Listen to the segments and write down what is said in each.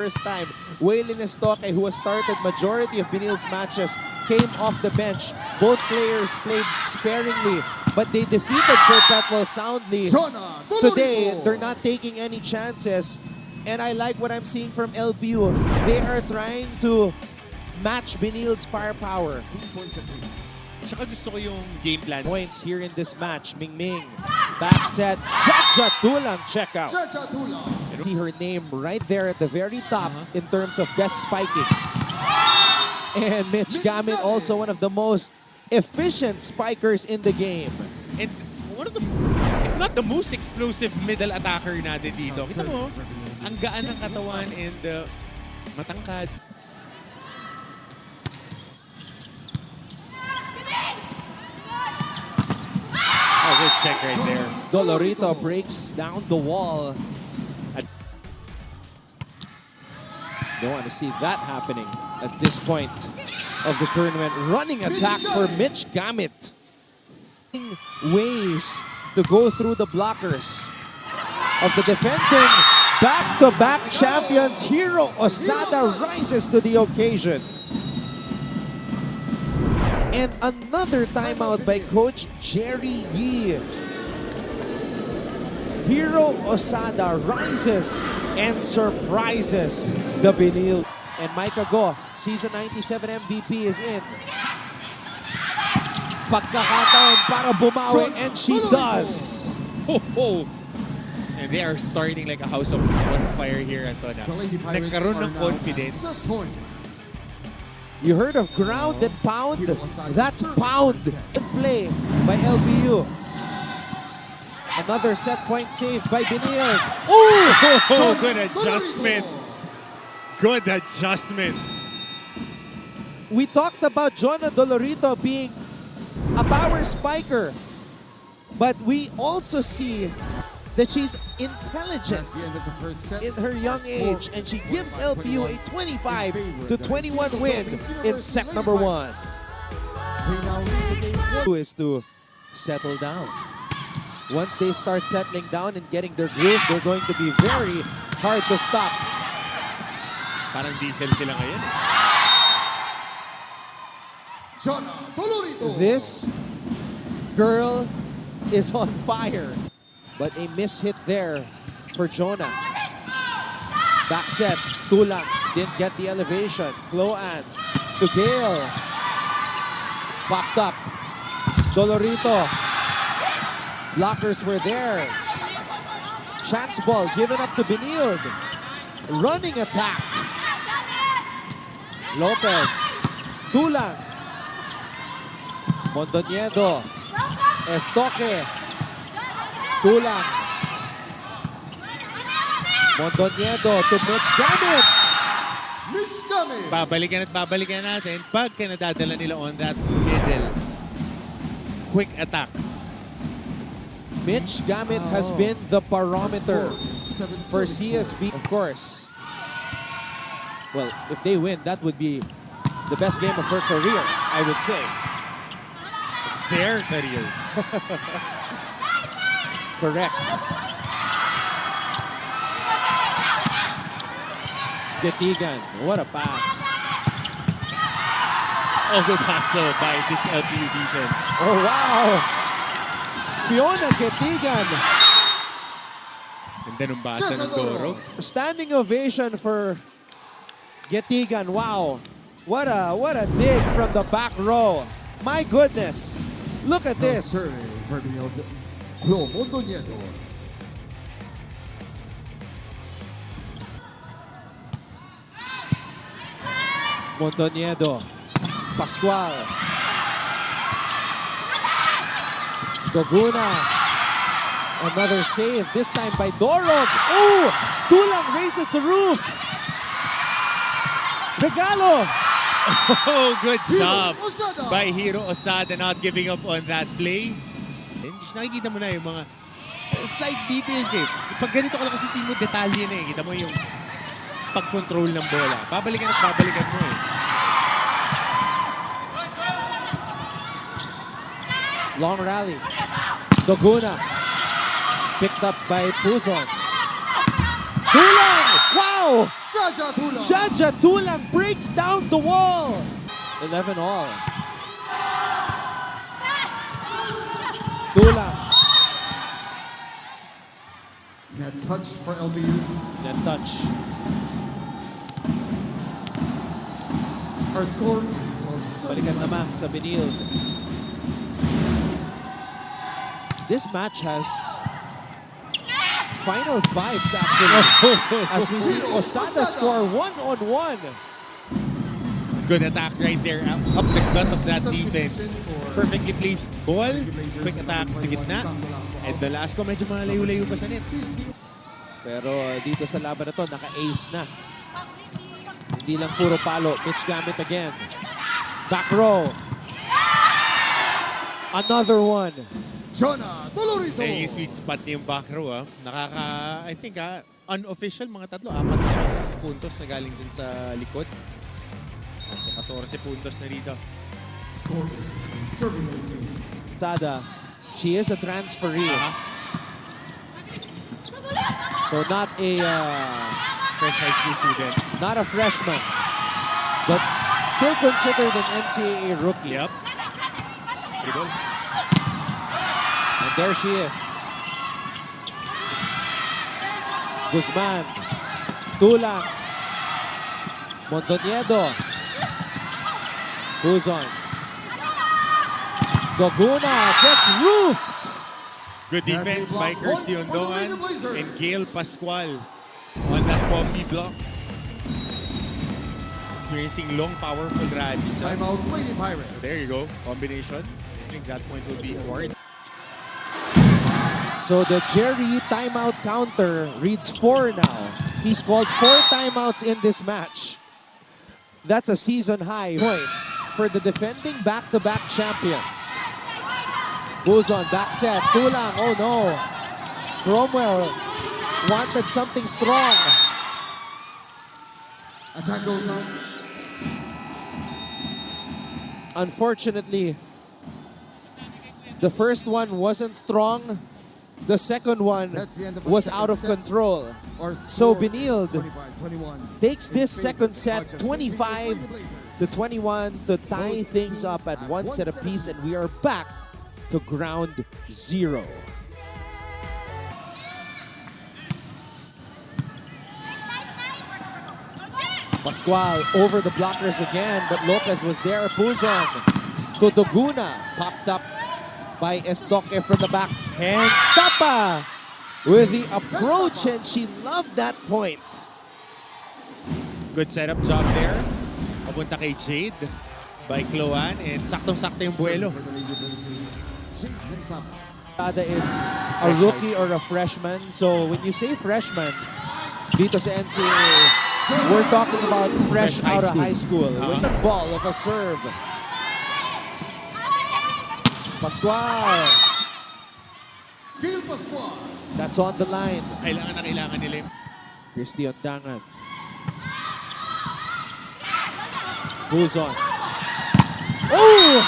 First time, Waylon Estoque, who has started majority of Benil's matches, came off the bench. Both players played sparingly, but they defeated Perpetual soundly. Today, they're not taking any chances. And I like what I'm seeing from LPU. They are trying to match Benil's firepower. 2 points apiece. Tsaka gusto ko yung game plan. Points here in this match. Mingming, back set, Chacha Tulang, check out. See her name right there at the very top in terms of best spiking. And Mitch Gamet, also one of the most efficient spikers in the game. And one of the, if not the most explosive middle attacker natin dito. Kita mo, ang gaan ng katawan and matangkad. Oh, good check right there. Dolorito breaks down the wall. Don't want to see that happening at this point of the tournament. Running attack for Mitch Gamet. Ways to go through the blockers of the defending back-to-back champions. Hiro Osada rises to the occasion. And another timeout by Coach Jerry Yee. Hiro Osada rises and surprises the Benil. And Micah Go, season 97 MVP, is in. Pagkakataon para bumawi, and she does. Oh. And they are starting like a house of on fire here, Antona. Nagkaroon ng confidence. You heard of ground and pound? That's pound. Good play by LBU. Another set point saved by Benil. Oh, good adjustment. Good adjustment. We talked about Jonah Dolorito being a power spiker, but we also see that she's intelligent in her young age, and she gives LPU a 25-21 win in set number 1. Is to settle down. Once they start settling down and getting their groove, they're going to be very hard to stop. Parang diesel sila ngayon. This girl is on fire. But a miss hit there for Jonah. Back set, Tulang didn't get the elevation. Cloan to Gale. Popped up. Dolorito. Blockers were there. Chance ball given up to Benil. Running attack. Lopez. Tulang. Mondoñedo. Estoque. Tulang. Mondoñedo to Mitch Gamet. Babalikan at babalikan natin pagka nadadala nila on that middle. Quick attack. Mitch Gamet has been the barometer for CSB. Of course. Well, if they win, that would be the best game of her career, I would say. Their career. Correct. Getigan, what a pass. Oh, good hustle by this LPU defense. Oh, wow. Fiona Getigan. Ganda nung basa ng Doro. Standing ovation for Getigan. Wow. What a dig from the back row. My goodness. Look at this. Mondoñedo. Pascual. Doguna. Another save, this time by Dorog. Oh! Tulang raises the roof. Regalo. Oh, good job by Hiro Osada not giving up on that play. And nakikita mo na yung mga slight details eh. Pag ganito ka lang kasi team mo, detalye na eh. Kita mo yung pag-control ng bola. Babalikan at babalikan mo eh. Long rally. Doguna. Picked up by Puzon. Tulang! Wow! Wow! Jaja Tulang. Jaja Tulang breaks down the wall. 11 all. Tulang. Net touch for LBU. Net touch. Our score is 12. Balikan naman sa Benilde. This match has finals vibes actually. As we see Osada score 1-on-1. Good attack right there. Up the gut of that defense. Perfectly placed ball. Quick attack sa gitna. And Velasco medyo malayo-layo pa sa net. Pero dito sa laban na to, naka-ace na. Hindi lang puro palo. Mitch Gamit again. Back row. Another one. Jonah Dolorito. Yung sweet spot niya yung back row. I think unofficial mga tatlo. 4 na siya puntos na galing dyan sa likod. So 14 puntos na rito. Score is 16. Serving 18. Osada, she is a transferee. So not a Fresh high school student. not a freshman, but still considered an NCAA rookie. Yep. Dribble. And there she is. Guzman. Tulang. Mondoniedo. Who's on? Goguna gets roofed. Good defense by Kirsty Ondoan and Gail Pascual on that poppy block. Experiencing long, powerful rallies. Timeout, Lady Pirates. There you go. Combination. I think that point will be awarded. So the Jerry timeout counter reads 4 now. He's called 4 timeouts in this match. That's a season high point for the defending back-to-back champions. Buzon, back set, Tulang, oh no. Cromwell wanted something strong. Attack goes on. Unfortunately, the first one wasn't strong. The second one That's the end of the was second out of set. control. Our So score is Benilde 25-21. Takes this In favor second of set Dodgers. 25 to 21 to tie things up at 1 set apiece, and we are back to ground zero. Pascual over the blockers again, but Lopez was there. Puzon to Doguna, popped up by Estoque from the back. And Tapa with the approach, and she loved that point. Good setup job there. Papunta kay Jade by Cloan, and saktong-sakto yung buwelo. For the Lady Blazers, Jake Lintap. Ada is a rookie or a freshman. So when you say freshman, dito sa NCAA, we're talking about fresh Fresh high out of school. high school. With the ball of a serve. Pascual. Gail Pascual. That's on the line. Kailangan na kailangan nila yung Christy Ondangan. Who's on? Oh!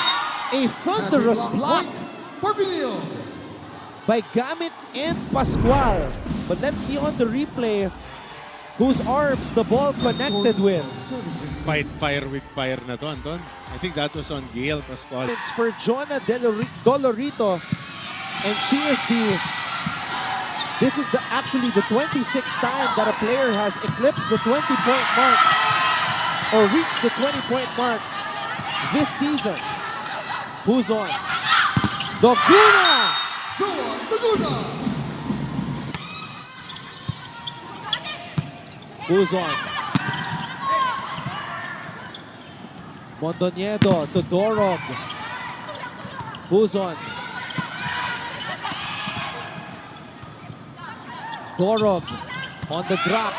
A thunderous block For Benilde. by Gamit and Pascual. But let's see on the replay whose arms the ball connected with. fight fire with fire na to, Anton. I think that was on Gail Pascual. It's for Jonah Dolorito, and she is this is actually the 26th time that a player has eclipsed the 20-point mark or reached the 20-point mark this season. Who's on? Doguna! Joan Laguna. Who's on? Mondoniedo to Dorog. Who's on? Dorog on the drop.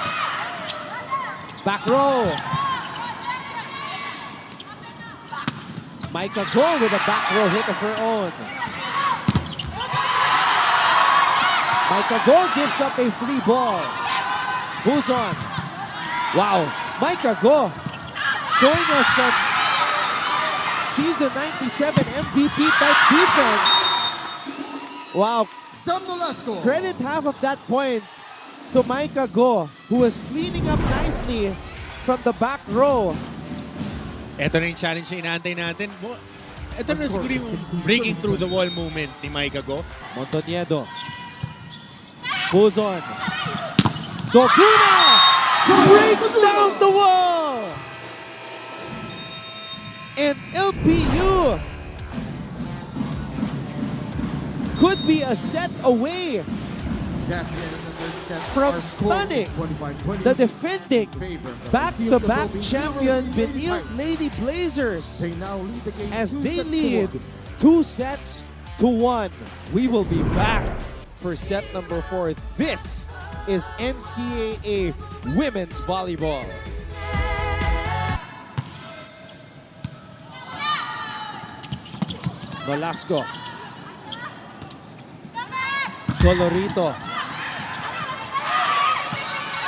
Back row. Micah Go with a back row hit of her own. Micah Go gives up a free ball. Who's on? Wow, Micah Go showing us some season 97 MVP type defense. Wow, Sam Nolasco. credit half of that point to Micah Go, who was cleaning up nicely from the back row. Ito na yung challenge na inaantay natin. Ito na siguro yung breaking through the wall moment ni Micah Go. Montoniedo. Buzon. Doguna breaks down the wall. And LPU could be a set away That's the end of the third set. from Our score is stunning 25-20 the defending favor of the back-to-back CFW champion Zero Benilde Pirates. Lady Blazers They now lead the game as 2 they sets to lead 1. 2 sets to 1. We will be back for set number 4. This is NCAA Women's Volleyball. Velasco. Dolorito.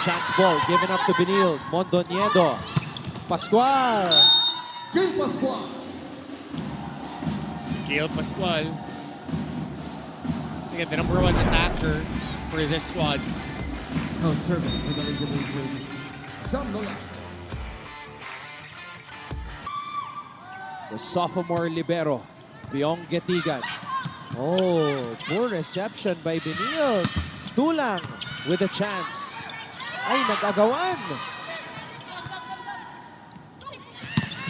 Chance ball given up to Benilde. Mondoniedo. Pascual. Gil Pascual. Gail Pascual. Again, the number 1 attacker for this squad. Now serving for the Lady Blazers, Sam Nolasco. The sophomore libero, Biong Getigan. Oh, poor reception by Benilde. Tulang with a chance. Ay, nag-agawan.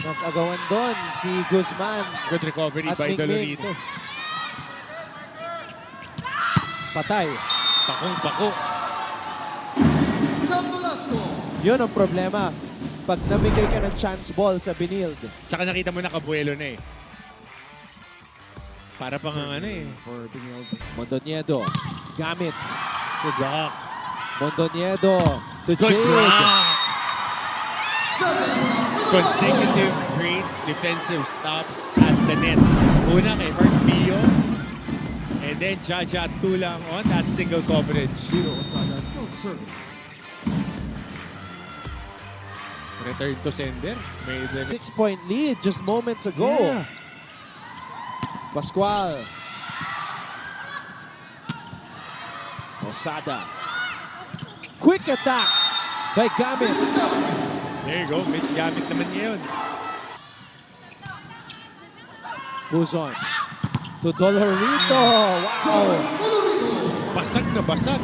Nag-agawan doon si Guzman. Good recovery At by Mingming. Dolorito. Patay. Pakong-pako. Sam Nolasco. Yun ang problema. Pag namigay ka ng chance ball sa Benilde. Tsaka nakita mo nakabuelo na eh. Para pang ang ano eh. For Benilde. Mondoniedo. Gamit. Good block. Mondoniedo to Good Jade. block. Seven. Consecutive great defensive stops at the net. Una kay Hart Pio. And then Jaja Tulang on that single coverage. Hiro Osada still serving. Return to sender. May the 6-point lead just moments ago. Yeah. Pascual. Osada. Quick attack by Gamit. There you go. Mitch gamit naman ngayon. Buzon. To Dolorito. Wow. Basag na basag.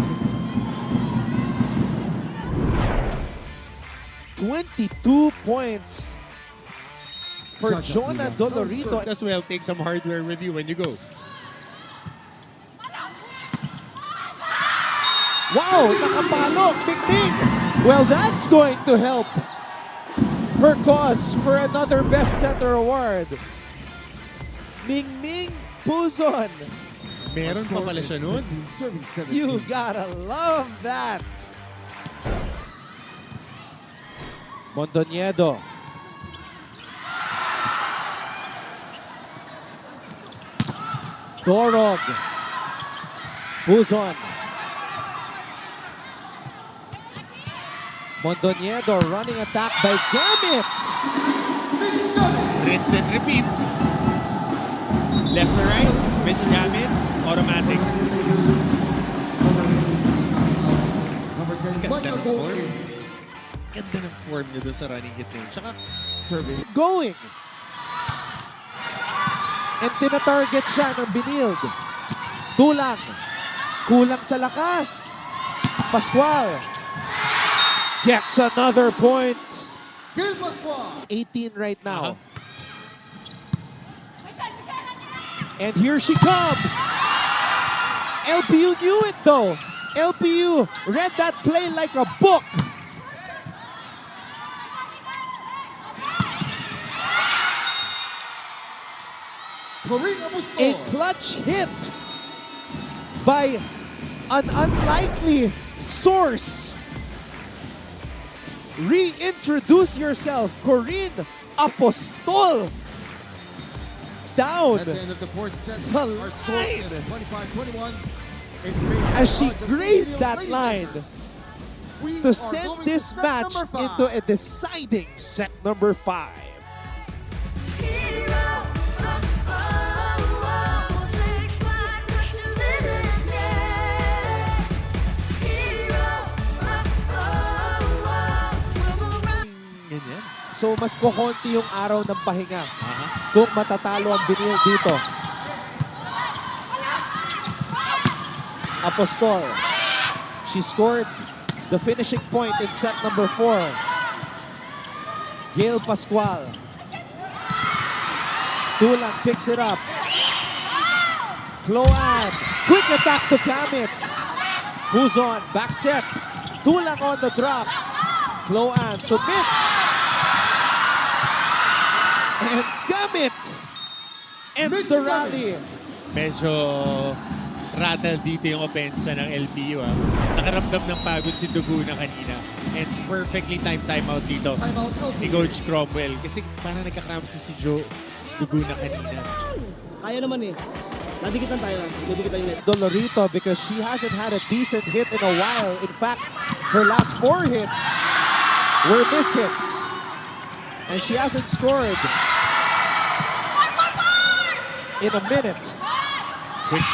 22 points for Jaja Jonah Tulang. Dolorito. As well, take some hardware with you when you go. Wow, nakapalok. Mingming. Well, that's going to help her cause for another Best Setter award. Mingming Buzon. Meron pa pala siya nun. Serving 17. You gotta love that. Mondoniedo. Dorog. Buzon. Mondoniedo running attack by Gamit. Rinse and repeat. Left to right. Mitch gamit. Automatic. Number 10, Ganda Michael ng form. Golding. Ganda ng form niya doon sa running hit na yun. Tsaka, Serving. Going. And tina-target siya ng Benilde. Tulang. Kulang sa lakas. Pascual. Gets another point. Gil Pascual. 18 right now. Uh-huh. And here she comes. LPU knew it though. LPU read that play like a book. Corina A Bustor. clutch hit by an unlikely source. Reintroduce yourself, Corinne Apostol. Down That's the end of the fourth set. The Our score line. is 25-21 in favor as she of the grazed Benilde that Lady line Blazers. We to are send going this to set match number 5. into a deciding set number 5. ganyan. So mas kukonti yung araw ng pahinga Aha. kung matatalo ang Benil dito. Apostol. She scored the finishing point in set number 4. Gail Pascual. Tulang picks it up. Cloan. Quick attack to Kamit. Who's on? Back set. Tulang on the drop. Cloan to Mitch. And Kamit ends the rally. Medyo rattle dito yung opensa ng LPU. Nakaramdam ng pagod si Duguna kanina. And perfectly timed timeout dito Timeout ni LPU. Coach Cromwell. Kasi parang nagka-cramps si Joe Duguna kanina. Kaya naman eh. Nadikit lang tayo. Nadikit tayo net. Dolorito because she hasn't had a decent hit in a while. In fact, her last 4 hits were mishits. And she hasn't scored in a minute. Quick.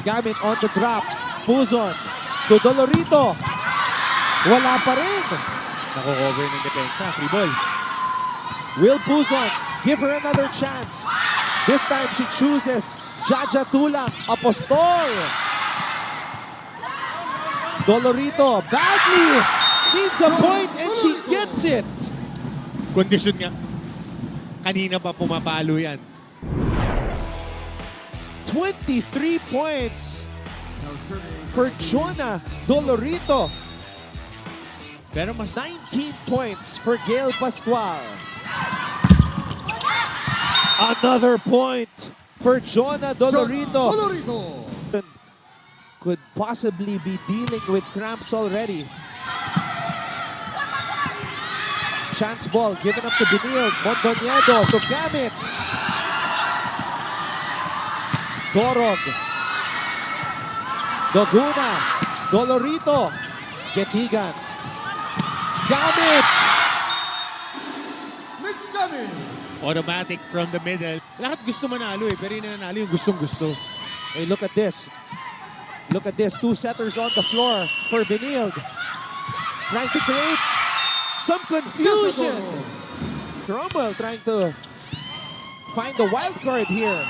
Gamit on the drop. Puzon to Dolorito. Wala pa rin. Nako-cover ng depensa. Free ball. Will Puzon give her another chance? This time she chooses Jaja Tulang. Apostol. Dolorito badly needs a point and she gets it. Kondisyon nga. Kanina pa pumapalo yan. 23 points Now serving for Jonah Dolorito. Pero mas 19 points for Gail Pascual. Another point for Jonah Dolorito. Dolorito. Could possibly be dealing with cramps already. Chance ball given up to Benil. Mondoñedo to Gamit. Dorog. Doguna. Dolorito. Getigan. Gamit. Mitch Gami. automatic from the middle. Lahat gusto manalo eh, pero yung nanalo yung gustong-gusto. Hey, look at this. Look at this. 2 setters on the floor for Benilde. Trying to create some confusion. Cromwell trying to find the wild card here.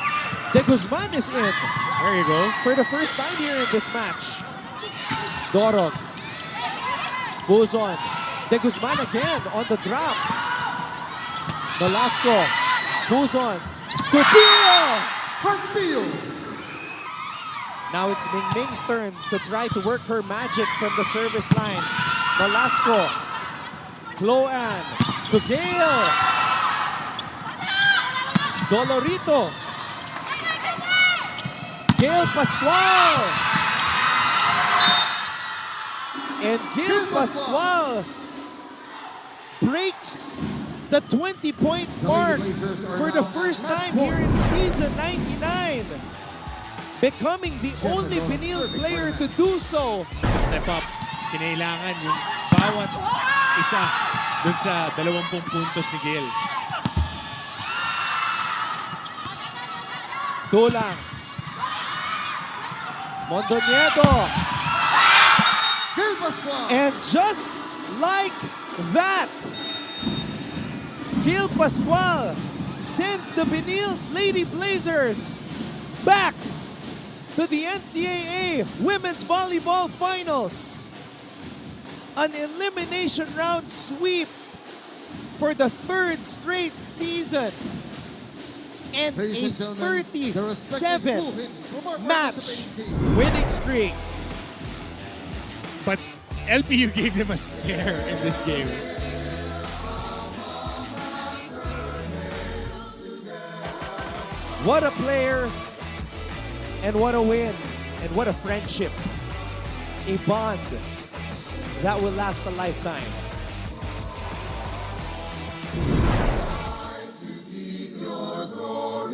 De Guzman is in There you go. for the first time here in this match. Dorog. Buzon. De Guzman again on the drop. Velasco. Buzon. Tupio! Hartfield. Now it's Ming Ming's turn to try to work her magic from the service line. Velasco. Cloan. To Gale. Dolorito. Gale Pascual. And Gale Pascual breaks the 20-point mark for the first time here in season 99. Becoming the only Benil player to do so. Step up. Kinailangan yung bawat isa dun sa 20 puntos ni Gale. Tulang. Mondoñedo. Gil Pascual. And just like that, Gil Pascual sends the Benil Lady Blazers back to the NCAA Women's Volleyball Finals. An elimination round sweep for the 3rd straight season. And Ladies a and gentlemen, the respective 37 school hymns from our match participating team. winning streak. But LPU gave them a scare in this game. What a player, and what a win, and what a friendship. A bond that will last a lifetime.